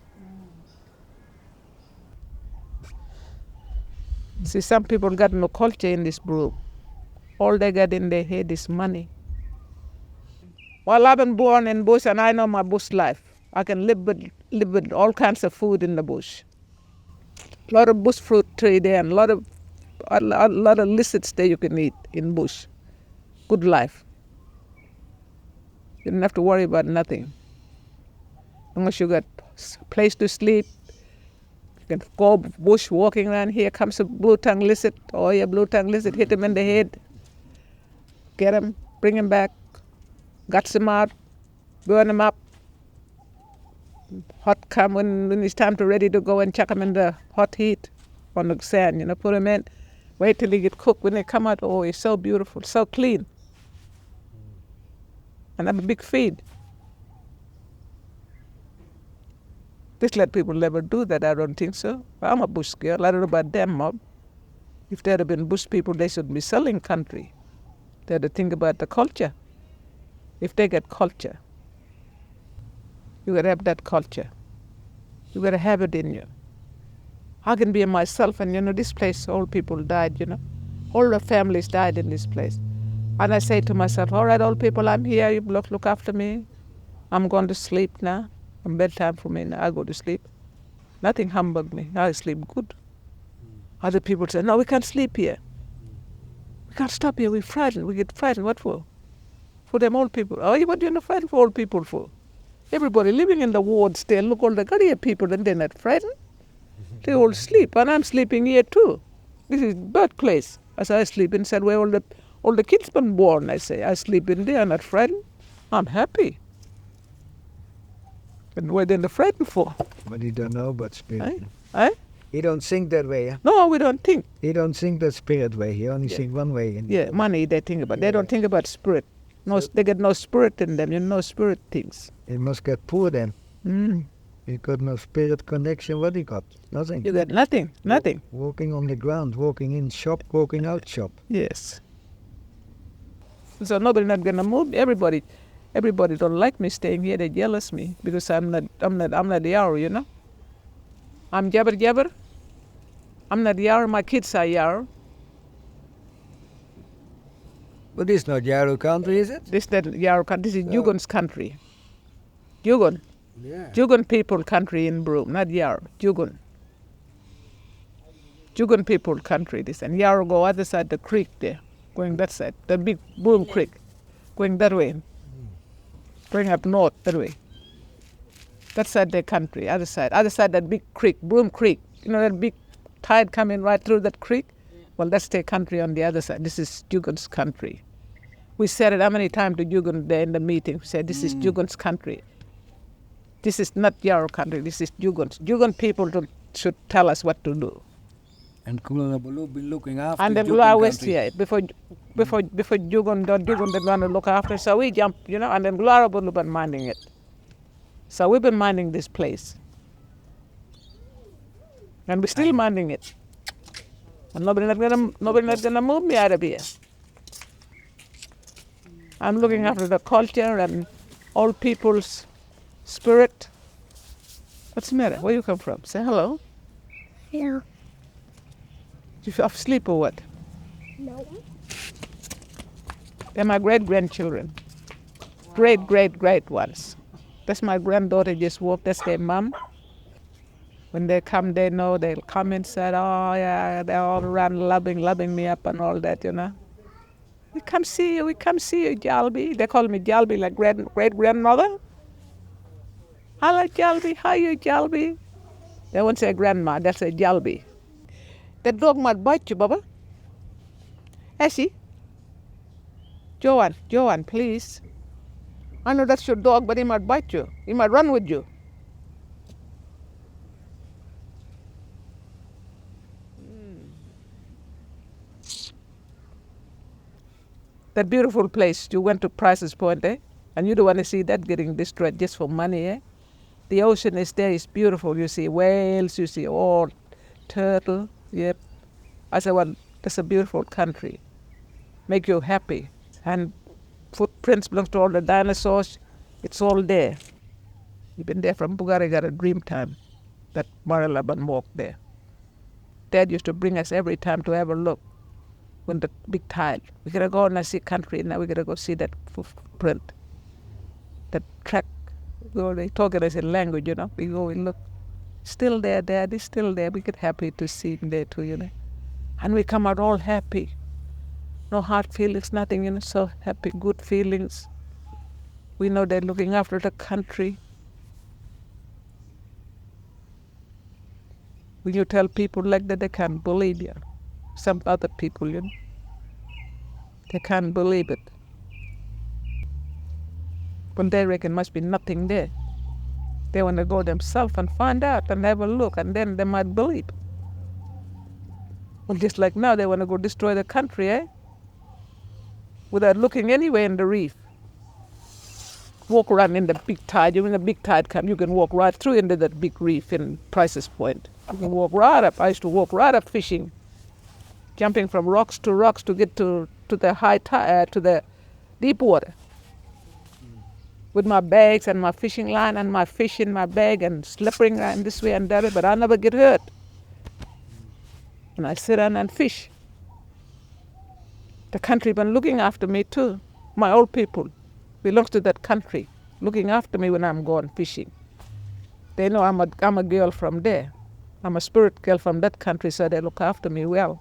See, some people got no culture in this Broome. All they got in their head is money. Well, I've been born in bush and I know my bush life. I can live with all kinds of food in the bush. A lot of bush fruit tree there and a lot of lizards there you can eat in bush. Good life. You don't have to worry about nothing. Unless you got a place to sleep, you can go bush walking around. Here comes a blue-tongue lizard. Oh yeah, blue-tongue lizard, hit him in the head. Get him, bring him back, guts him out, burn him up. Hot come when it's time to ready to go and chuck him in the hot heat on the sand, you know, put him in. Wait till he get cooked. When they come out, oh, he's so beautiful, so clean. And have a big feed. Just let people never do that, I don't think so. I'm a bush girl, I don't know about them mob. If there had been bush people, they should be selling country. They had to think about the culture. If they get culture, you gotta have that culture. You gotta have it in you. I can be myself, and you know, this place, all people died, you know. All the families died in this place. And I say to myself, all right, old people, I'm here, you look after me. I'm going to sleep now. It's bedtime for me now, I go to sleep. Nothing humbugged me, I sleep good. Other people say, no, we can't sleep here. We can't stop here, we're frightened, we get frightened, what for? For them old people. Oh, what do you not frightened for old people for? Everybody living in the wards there, look, all the Gadiya people, and they're not frightened. They all sleep, and I'm sleeping here too. This is birthplace. As I sleep inside where all the kids been born, I say. I sleep in there, I'm not frightened. I'm happy. And what are they frightened for? But you don't know about spirit. He don't think that way, yeah? No, we don't think. He don't think that spirit way. He only think one way. Yeah, money they think about. They don't think about spirit. No, they get no spirit in them. You know, spirit things. He must get poor then. He got no spirit connection. What he got? Nothing. You got nothing. Walking on the ground, walking in shop, walking out shop. Yes. So nobody not gonna move. Everybody don't like me staying here. They jealous me because I'm not Yarrow, you know. I'm Jabber. I'm not Yarrow. My kids are Yarrow. But this is not Yarrow country, is it? This is not Yarrow country. This is Jugun's country. Jugun. Yeah. Jugun people country in Broome, not Yarrow. Jugun. Jugun people country this, and Yarrow go other side the creek there, going that side, the big Broome Creek, going that way, going up north that way. That side their country, other side that big creek, Broome Creek. You know that big tide coming right through that creek? Well, that's their country on the other side. This is Jugun's country. We said it how many times to Jugun there in the meeting. We said, this is Jugun's country. This is not Yarrow country, this is Jugun's. Jugun people should tell us what to do. And Goolarabooloo been looking after And then Goolarabooloo West here, before Jugun they want to look after. So we jump, you know, and then Goolarabooloo been minding it. So we've been minding this place. And we're still minding it. And nobody's not gonna move me out of here. I'm looking after the culture and all people's spirit. What's the matter? Where you come from? Say hello. Yeah. You off sleep or what? No. They're my great-grandchildren. Great ones. That's my granddaughter just walked. That's their mom. When they come, they know they'll come inside. Oh, yeah, they're all around loving me up and all that, you know. We come see you, Jalbi. They call me Jalbi, like great-grandmother. Hello, Jalbi. How are you, Jalbi? They won't say grandma, they'll say Jalbi. That dog might bite you, Baba. Essie? Joanne, please. I know that's your dog, but he might bite you. He might run with you. That beautiful place, you went to Price's Point, eh? And you don't want to see that getting destroyed just for money, eh? The ocean is there, it's beautiful. You see whales, you see all turtle, yep. I said, well, that's a beautiful country. Make you happy. And footprints belong to all the dinosaurs. It's all there. You've been there from Bugariga at dream time, that Maralaban walked there. Dad used to bring us every time to have a look when the big tide. We gotta go and see country, now we gotta go see that footprint, that track. They talk it as a language, you know. We go and look. Still there, Dad, it's still there. We get happy to see him there too, you know. And we come out all happy. No hard feelings, nothing, you know, so happy, good feelings. We know they're looking after the country. When you tell people like that, they can't believe you. Some other people, you know, they can't believe it. When they reckon must be nothing there. They want to go themselves and find out and have a look, and then they might believe. Well, just like now, they want to go destroy the country, eh? Without looking anywhere in the reef. Walk around in the big tide. When the big tide comes, you can walk right through into that big reef in Price's Point. You can walk right up. I used to walk right up fishing, jumping from rocks to get to the high tide, to the deep water. With my bags and my fishing line and my fish in my bag and slipping around this way and that way, but I never get hurt. And I sit down and fish. The country been looking after me too. My old people belongs to that country, looking after me when I'm gone fishing. They know I'm a girl from there. I'm a spirit girl from that country, so they look after me well.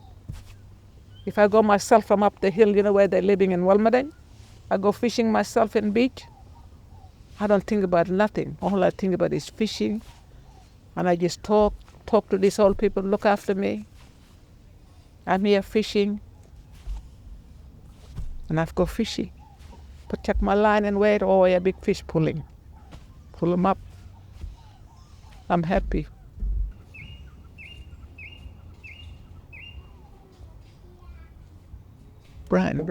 If I go myself from up the hill, you know where they're living in Walmaden, I go fishing myself in beach. I don't think about nothing. All I think about is fishing. And I just talk to these old people, look after me. I'm here fishing. And I go fishing. Check my line and wait, oh, a big fish pulling. Pull them up. I'm happy. Brian.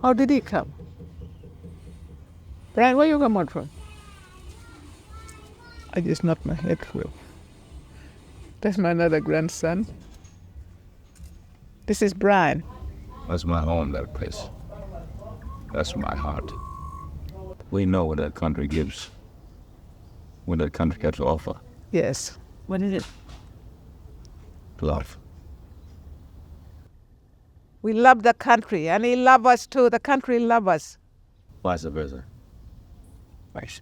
How did he come? Brian, where you come out from? I just knocked my head through. That's my another grandson. This is Brian. That's my home, that place. That's my heart. We know what that country gives, what that country has to offer. Yes. What is it? Love. We love the country, and he loves us too. The country loves us. Vice versa. Nice.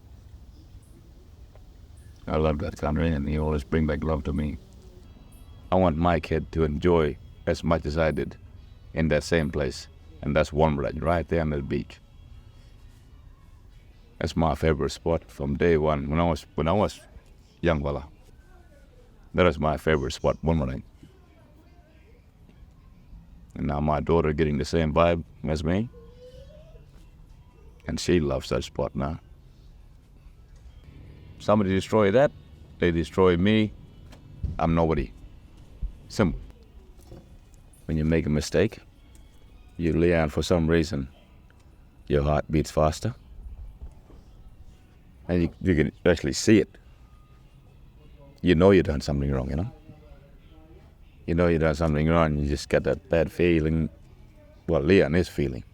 I love that country, and he always bring back love to me. I want my kid to enjoy as much as I did in that same place, and that's Warmland, right there on the beach. That's my favorite spot from day one. When I was young fella, that is my favorite spot, Warmland. And now my daughter getting the same vibe as me, and she loves that spot now. Somebody destroy that, they destroy me, I'm nobody. Simple. When you make a mistake, you learn for some reason, your heart beats faster. And you can actually see it. you know you've done something wrong, you know? You know you've done something wrong, you just get that bad feeling. Well, Leon is feeling.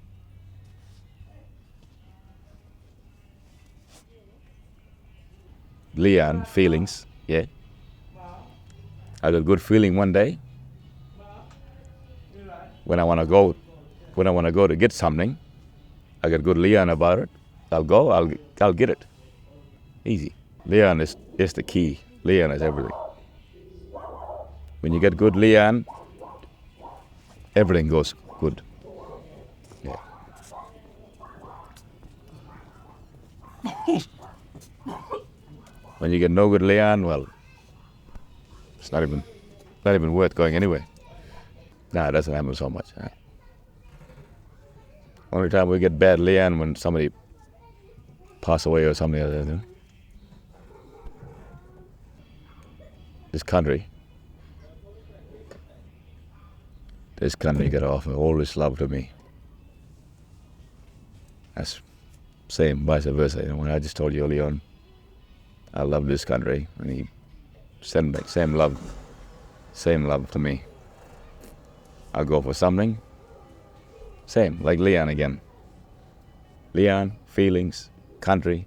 Leon, feelings, yeah. I got good feeling one day. When I want to go to get something, I got good Leon about it. I'll go, I'll get it. Easy. Leon is the key. Leon is everything. When you get good Leon, everything goes good. Yeah. When you get no good Leon, well, it's not even worth going anyway. Nah, it doesn't happen so much. Only time we get bad Leon when somebody pass away or something like that. You know? This country got to offer all this love to me. That's same, vice versa. You know, when I just told you early on, I love this country, and he sent back same love to me. I'll go for something. Same, like Leon again. Leon, feelings, country.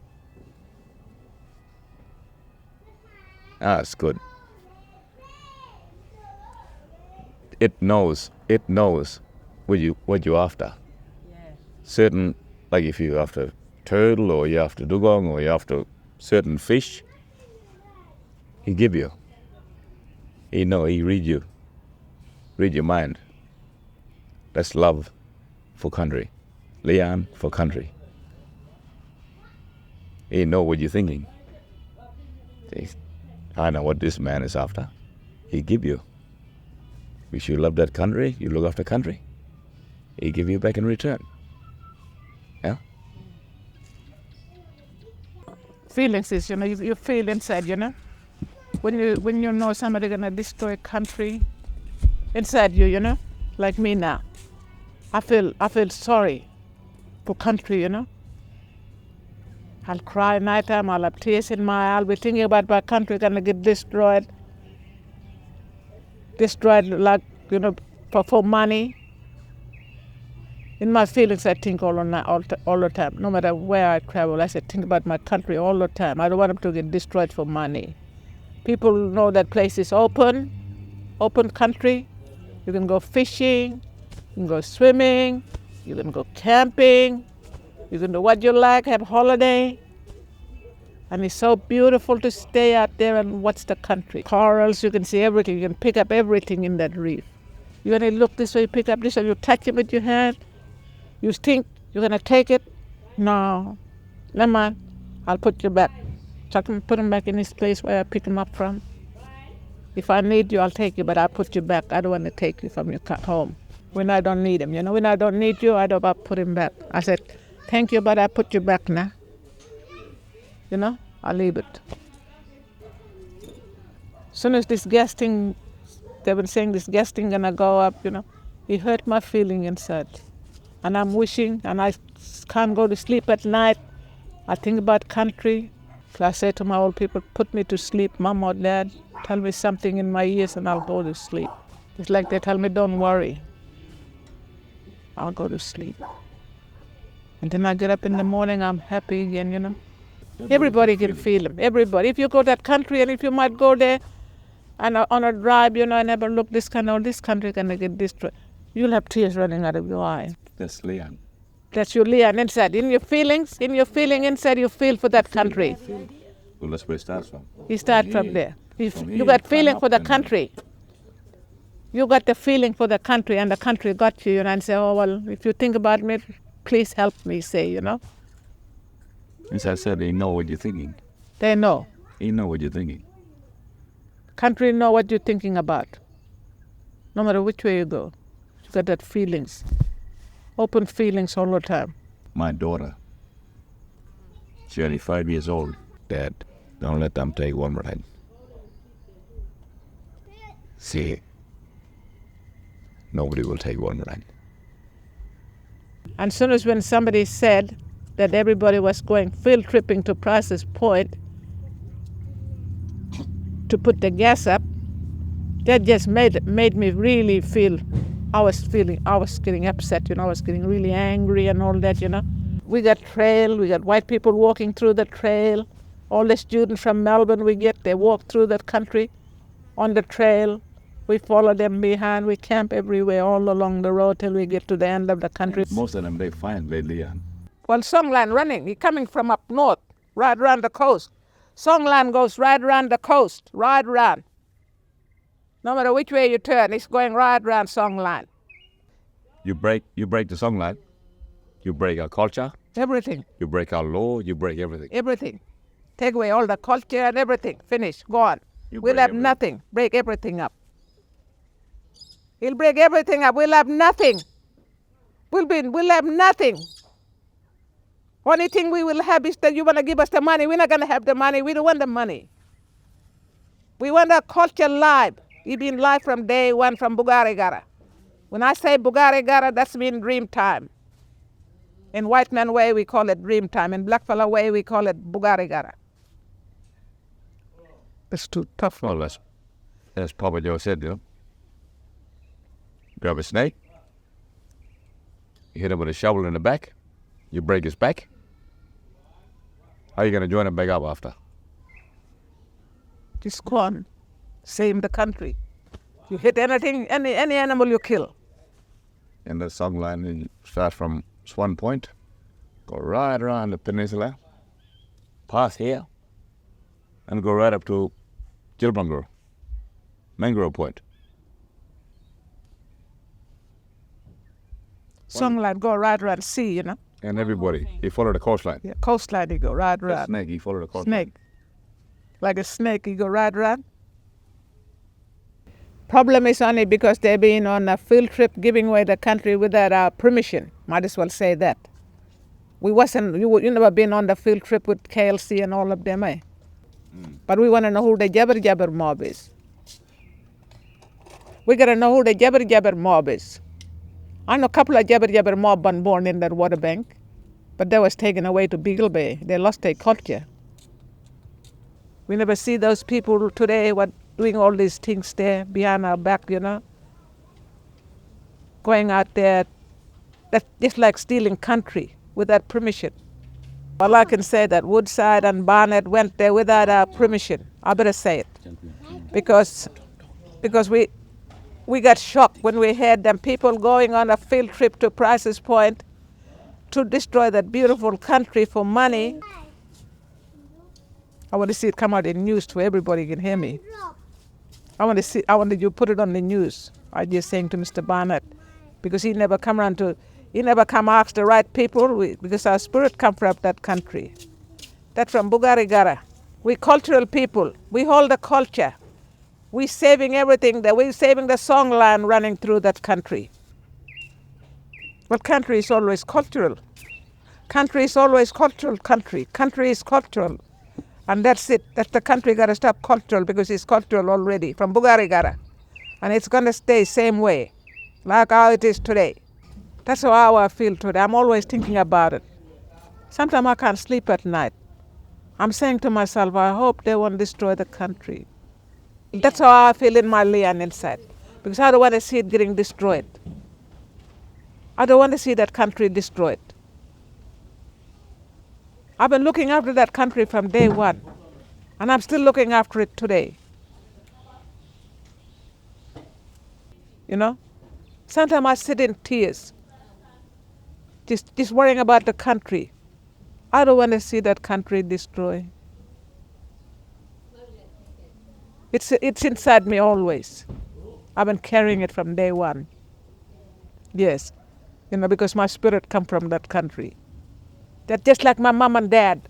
It's good. It knows what you're after. Yeah. Certain, like if you're after turtle or you're after dugong or you're after certain fish, he give you. He read your mind. That's love for country. Leon for country. He know what you're thinking. I know what this man is after. He give you. If you love that country, you look after country. He give you back in return. Yeah? Feelings is, you feel inside, when you know somebody gonna destroy country inside you, like me now. I feel sorry for country, I'll cry nighttime, I'll have tears in my eye, I'll be thinking about my country gonna get destroyed like, for money. In my feelings, I think all the time. No matter where I travel, I think about my country all the time. I don't want them to get destroyed for money. People know that place is open country. You can go fishing, you can go swimming, you can go camping, you can do what you like, have holiday. And it's so beautiful to stay out there and watch the country. Corals, you can see everything. You can pick up everything in that reef. You're going to look this way, you pick up this, and you touch it with your hand. You think you're going to take it? No. Never mind. I'll put you back. Chuck him, put him back in his place where I pick him up from. If I need you, I'll take you, but I'll put you back. I don't want to take you from your home. When I don't need him, when I don't need you, I don't put him back. I said, thank you, but I put you back now. I'll leave it. As soon as this gas thing, they've been saying this gas thing gonna go up, it hurt my feeling inside. And I'm wishing, and I can't go to sleep at night. I think about country. So I say to my old people, put me to sleep, Mom or Dad, tell me something in my ears and I'll go to sleep. It's like they tell me, don't worry. I'll go to sleep. And then I get up in the morning, I'm happy again, Everybody can feel them, everybody. If you go to that country and if you might go there and on a drive, and never look this country gonna get destroyed. You'll have tears running out of your eye. That's Leon. That's your Leon inside. In your feeling inside, you feel for that country. Well, that's where it starts from. You start from there. You got feeling for the country. You got the feeling for the country and the country got you, and say, oh, well, if you think about me, please help me, say, As I said, they know what you're thinking. They know. They know what you're thinking. Country know what you're thinking about. No matter which way you go. You got that feelings. Open feelings all the time. My daughter, she's only 5 years old. Dad, don't let them take one ride. See, nobody will take one ride. And as soon as when somebody said that everybody was going field tripping to Price's Point, to put the gas up, that just made me really feel, I was getting upset, I was getting really angry and all that, We got trail, we got white people walking through the trail. All the students from Melbourne they walk through the country on the trail. We follow them behind, we camp everywhere all along the road till we get to the end of the country. Most of them they find lately. Well, Songland running, he coming from up north, right around the coast. Songland goes right around the coast, right around. No matter which way you turn, it's going right around Songland. You break the Songland, you break our culture, Everything. you break our law, you break everything. Everything. Take away all the culture and everything. Finish. Gone. You We'll break have everything. nothing. Break everything up. He'll break everything up. We'll have nothing. We'll have nothing. Only thing we will have is that you want to give us the money. We're not going to have the money. We don't want the money. We want our culture live. It's been live from day one from Goolarabooloo. When I say Goolarabooloo, that's mean dream time. In white man way, we call it dream time. In black fella way, we call it Goolarabooloo. It's too tough. Well, as Papa Joe said, grab a snake, you hit him with a shovel in the back, you break his back. How are you going to join him back up after? It's gone. Same the country. You hit anything, any animal you kill. And the song line starts from Swan Point, go right around the peninsula, pass here, and go right up to Jilbangor, Mangrove Point. Songland go right around sea, And everybody, he follow the coastline. Yeah, coastline, he go right The around. snake, he follow the coastline. Snake. Like a snake, he go right around. Problem is only because they've been on a field trip giving away the country without our permission. Might as well say that. You never been on the field trip with KLC and all of them, eh? But we want to know who the Jabber Jabber mob is. We got to know who the Jabber Jabber mob is. I know a couple of Jabber Jabber mob born in that water bank, but that was taken away to Beagle Bay. They lost their culture. We never see those people today doing all these things there behind our back, going out there. That's just like stealing country without permission. All I can say that Woodside and Barnett went there without our permission. I better say it. Because we got shocked when we heard them people going on a field trip to Price's Point to destroy that beautiful country for money. I want to see it come out in news so everybody can hear me. I want you put it on the news. I just saying to Mr. Barnett, because he never come ask the right people, because our spirit come from that country. That's from Goolarabooloo. We cultural people. We hold the culture. We saving everything. We're saving the songland running through that country. But country is always cultural. Country is always cultural country. Country is cultural. And that's it. That's the country got to stop cultural because it's cultural already from Goolarabooloo. And it's going to stay same way, like how it is today. That's how I feel today. I'm always thinking about it. Sometimes I can't sleep at night. I'm saying to myself, I hope they won't destroy the country. That's how I feel in my land inside. Because I don't want to see it getting destroyed. I don't want to see that country destroyed. I've been looking after that country from day one, and I'm still looking after it today. Sometimes I sit in tears, just worrying about the country. I don't want to see that country destroyed. It's inside me always. I've been carrying it from day one. Yes, because my spirit come from that country. That just like my mom and dad.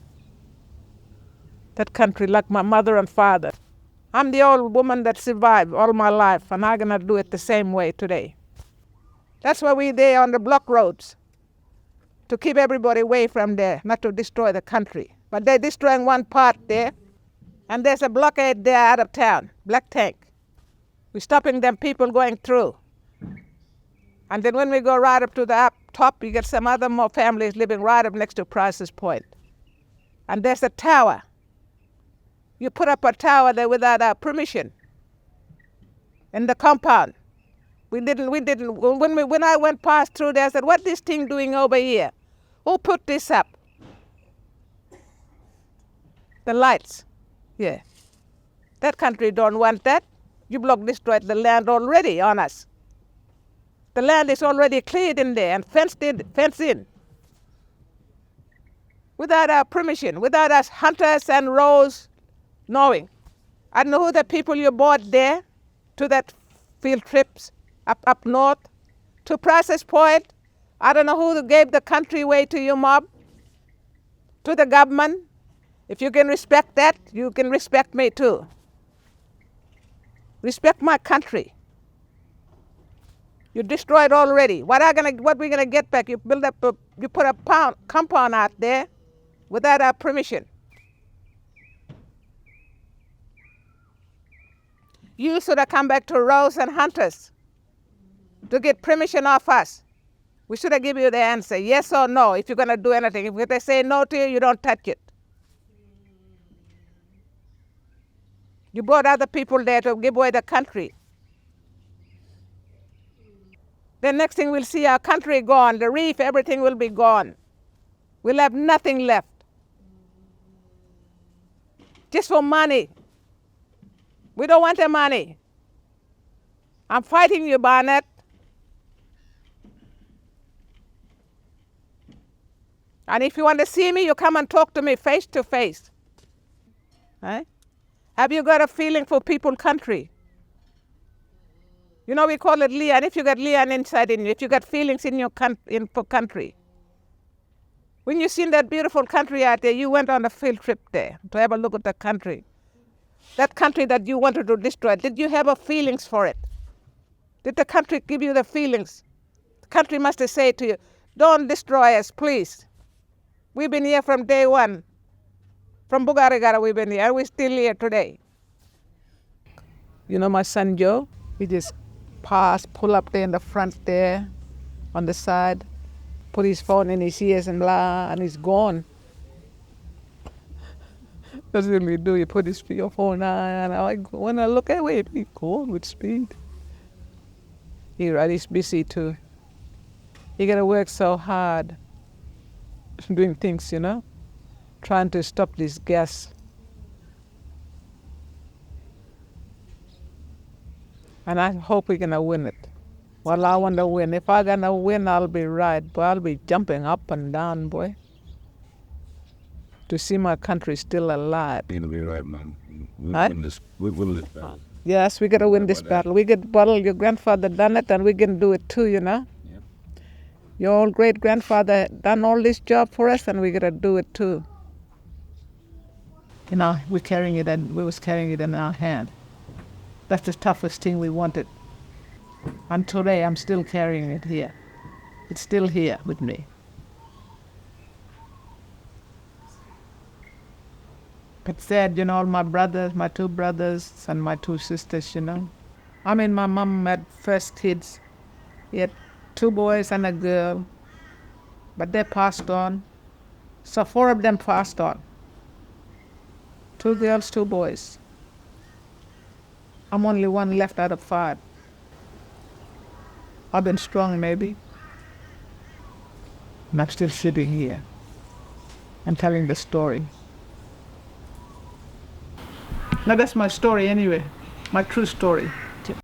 That country, like my mother and father. I'm the old woman that survived all my life, and I'm gonna do it the same way today. That's why we're there on the block roads, to keep everybody away from there, not to destroy the country. But they're destroying one part there, and there's a blockade there out of town, Black Tank. We're stopping them people going through. And then when we go right up to the top, you get some other more families living right up next to Price's Point. And there's a tower. You put up a tower there without our permission in the compound. We didn't, when I went past through there, I said, what this thing doing over here? Who put this up? The lights, yeah. That country don't want that. You destroyed the land already on us. The land is already cleared in there and fenced in. Without our permission, without us hunters and rows knowing. I don't know who the people you brought there to that field trips up north to Process Point. I don't know who gave the country way to your mob, to the government. If you can respect that, you can respect me too. Respect my country. You destroyed already. What we gonna get back? You put a compound out there without our permission. You should have come back to rows and hunters to get permission off us. We should have given you the answer, yes or no, if you're gonna do anything. If they say no to you, you don't touch it. You brought other people there to give away the country. The next thing we'll see our country gone, the reef, everything will be gone. We'll have nothing left. Just for money. We don't want the money. I'm fighting you, Barnett. And if you want to see me, you come and talk to me face to face. Right? Have you got a feeling for people country? You know, we call it Leon. If you got Leon inside in you, if you got feelings in your for country. When you seen that beautiful country out there, you went on a field trip there to have a look at the country. That country that you wanted to destroy, did you have a feelings for it? Did the country give you the feelings? The country must have said to you, don't destroy us, please. We've been here from day one. From Bugarigara we've been here, and we're still here today. You know my son Joe? He just pull up there in the front there, on the side, put his phone in his ears and blah, and he's gone. That's what we do. You put your phone on, and when I look away, he's gone with speed. He's busy too. You gotta work so hard doing things, you know, trying to stop this gas. And I hope we're gonna win it. Well, I want to win. If I'm gonna win, I'll be right, but I'll be jumping up and down, boy, to see my country still alive. You'll be right, man. Right? We win this battle. Yes, we gotta win this battle. We get battle. Your grandfather done it, and we can do it too, you know. Yep. Your old great grandfather done all this job for us, and we gotta do it too. You know, we was carrying it in our hand. That's the toughest thing we wanted. And today I'm still carrying it here. It's still here with me. But sad, you know, all my brothers, my two brothers and my two sisters, you know. I mean, my mom had first kids. He had 2 boys and a girl, but they passed on. So 4 of them passed on. 2 girls, 2 boys. I'm only one left out of 5. I've been strong maybe. And I'm still sitting here and telling the story. Now that's my story anyway, my true story.